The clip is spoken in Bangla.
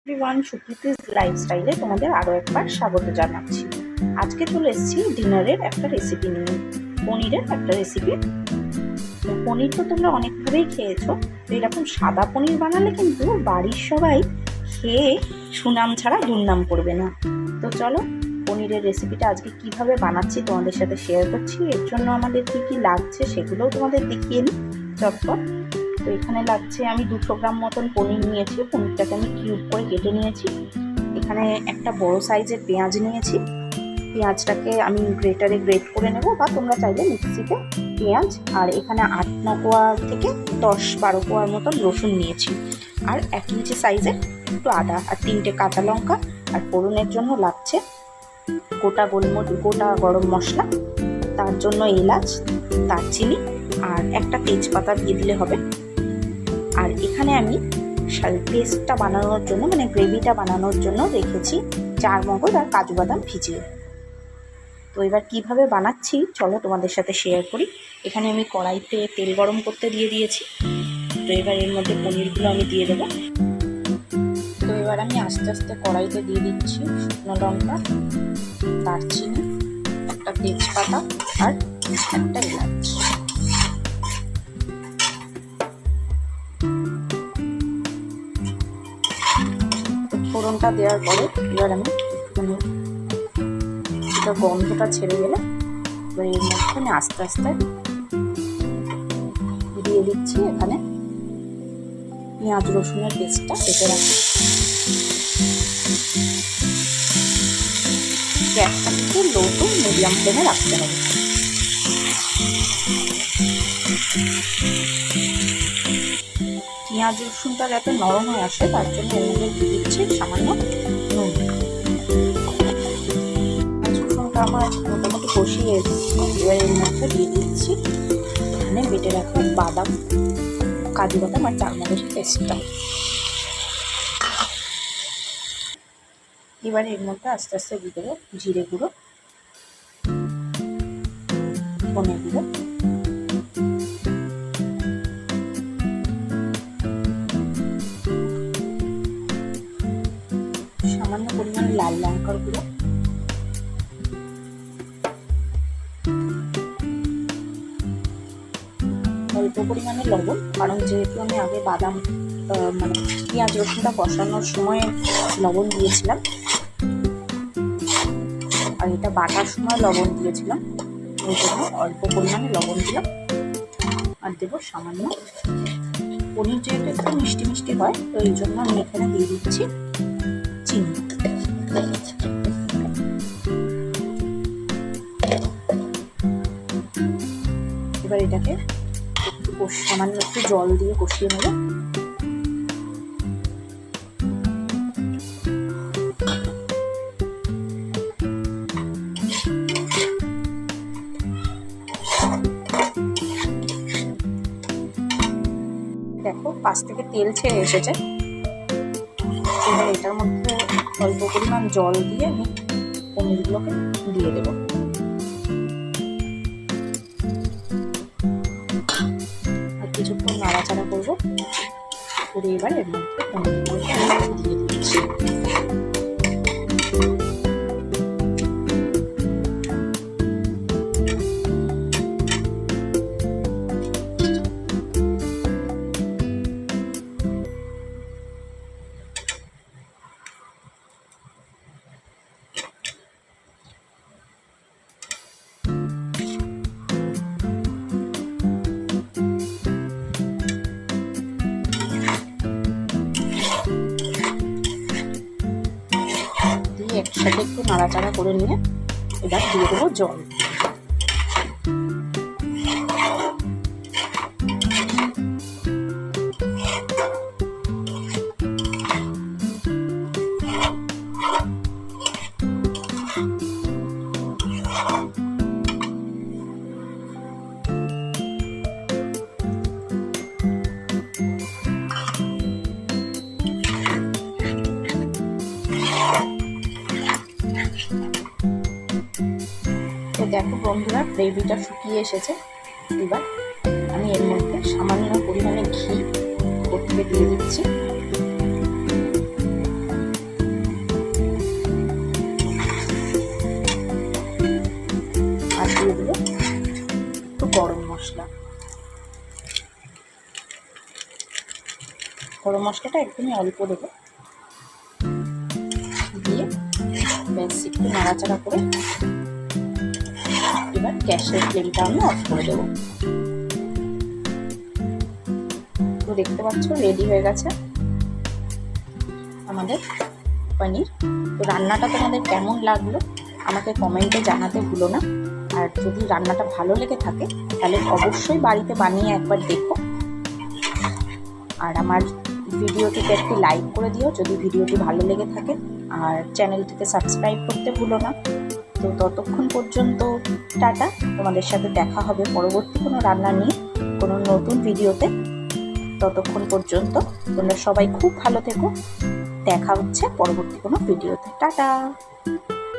এভরিওয়ান, সুপ্রীতিস লাইফস্টাইলে তোমাদের আরও একবার স্বাগত জানাচ্ছি। আজকে চলে এসেছি ডিনারের একটা রেসিপি নিয়ে, পনিরের একটা রেসিপি। পনির তো তোমরা অনেকভাবেই খেয়েছো, এরকম সাদা পনির বানালে কিন্তু বাড়ির সবাই খেয়ে সুনাম ছাড়া দুর্নাম করবে না। তো চলো পনিরের রেসিপিটা আজকে কিভাবে বানাচ্ছি তোমাদের সাথে শেয়ার করছি। এর জন্য আমাদের কী কী লাগছে সেগুলোও তোমাদের দেখিয়ে নিই চটপট। তো এখানে লাগছে, আমি 200 গ্রাম মতন পনির নিয়েছি। পনিরটাকে আমি কিউব করে কেটে নিয়েছি। এখানে একটা বড় সাইজের পেঁয়াজ নিয়েছি। পেঁয়াজটাকে আমি গ্রেটারে গ্রেট করে নেব, বা তোমরা চাইলে মিক্সিতে। পেঁয়াজ আর এখানে 8-9 কোয়া থেকে 10-12 কোয়ার মতন রসুন নিয়েছি, আর 1 ইঞ্চি সাইজের একটু আদা, আর 3টে কাঁচা লঙ্কা। আর ফোড়নের জন্য লাগছে গোটা গোলমরিচ, গোটা গরম মশলা, তার জন্য এলাচ, দারচিনি আর একটা তেজপাতা দিয়ে দিলে হবে। আর এখানে আমি পেস্টটা বানানোর জন্য, মানে গ্রেভিটা বানানোর জন্য রেখেছি 4 মগজ আর কাজু বাদাম ভিজিয়ে। তো এবার কিভাবে বানাচ্ছি চলো তোমাদের সাথে শেয়ার করি। এখানে আমি কড়াইতে তেল গরম করতে দিয়ে দিয়েছি। তো এবার এর মধ্যে পনিরগুলো আমি দিয়ে দেবো। তো এবার আমি আস্তে আস্তে কড়াইতে দিয়ে দিচ্ছি শুকনো লঙ্কা, দারচিনি, একটা তেজপাতা আর একটা এলাচ। ফোড়নটা দেওয়ার পরে এবার আমি একটুখানি এটা গন্ধটা ছেড়ে গেলে এবার এর মধ্যে আমি আস্তে আস্তে দিয়ে দিচ্ছি এখানে পেঁয়াজ রসুনের পেস্টটা কেটে রাখি। গ্যাসটা কিন্তু লো টু মিডিয়াম ফ্লেমে রাখতে হবে। পেঁয়াজ রসুনটা যাতে নরম হয়ে আসে তার জন্য এর মধ্যে দিয়ে দিচ্ছি সামান্য নুন। পেঁয়াজ রসুনটা আমার মোটামুটি কষিয়ে এসেছে। এবার এর মধ্যে দিয়ে দিচ্ছি এখানে বেটে রাখা বাদাম, কাজু বাদাম আর চারমগজের পেস্টটা। এবার এর মধ্যে আস্তে আস্তে দিয়ে দেবো জিরে গুঁড়ো, ধনে গুঁড়ো, সামান্য পরিমাণে লাল লঙ্কার গুঁড়ো, অল্প পরিমাণে লবণ, কারণ যেহেতু আমি আগে বাদাম মানে পেঁয়াজ রসুনটা কষানোর সময় লবণ দিয়েছিলাম, আর এটা বাটার সময় লবণ দিয়েছিলাম, ওই জন্য অল্প পরিমাণে লবণ দিলাম। আর দেবো সামান্য, পনির যেহেতু একটু মিষ্টি মিষ্টি হয় তো এই জন্য আমি এখানে দিয়ে দিচ্ছি চিনি। এবার এটাকে একটু সামান্য একটু জল দিয়ে কষিয়ে নেব। দেখো পাশ থেকে তেল ছেড়ে এসেছে। এবার এটার মধ্যে অল্প পরিমাণ জল দিয়ে আমি পনিরগুলোকে দিয়ে দেব। আর কিছুক্ষণ নাড়াচাড়া করবো করে এবার এর মধ্যে পনিরগুলোকে দিয়ে দিচ্ছি। একসাথে একটু নাড়াচাড়া করে নিয়ে এবার দিয়ে দেবো জল। তো দেখো বন্ধুরা, গ্রেভিটা শুকিয়ে এসেছে। এবার আমি এর মধ্যে সামান্য পরিমাণে ঘি উপর থেকে দিয়ে দিচ্ছি। গরম মশলাটা একদমই অল্প দেবো, দিয়ে ব্যাস একটু নাড়াচাড়া করে এবার গ্যাসের ফ্লেমটা আমি অফ করে দেবো। তো দেখতে পাচ্ছ রেডি হয়ে গেছে আমাদের পনির। তো রান্নাটা তোমাদের কেমন লাগলো আমাকে কমেন্টে জানাতে ভুলো না। আর যদি রান্নাটা ভালো লেগে থাকে তাহলে অবশ্যই বাড়িতে বানিয়ে একবার দেখো। আর আমার ভিডিওটিতে একটি লাইক করে দিও যদি ভিডিওটি ভালো লেগে থাকে, আর চ্যানেলটিকে সাবস্ক্রাইব করতে ভুলো না। তো ততক্ষণ পর্যন্ত টাটা, তোমাদের সাথে দেখা হবে পরবর্তী কোনো রান্না নিয়ে কোনো নতুন ভিডিওতে। ততক্ষণ পর্যন্ত তোমরা সবাই খুব ভালো থেকো, দেখা হচ্ছে পরবর্তী কোনো ভিডিওতে। টাটা।